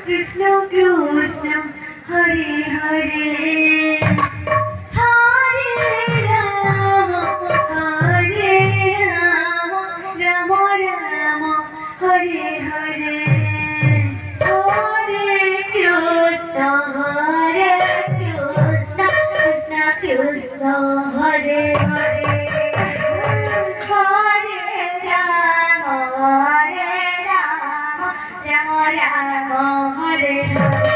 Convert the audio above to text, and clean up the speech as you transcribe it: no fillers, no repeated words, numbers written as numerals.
Krishna Krishna Hare Hare Hare Rama Hare Rama Rama Rama Hare Hare Hare Krishna Krishna Krishna Hare Hare Hare Rama Rama Rama Hare Hare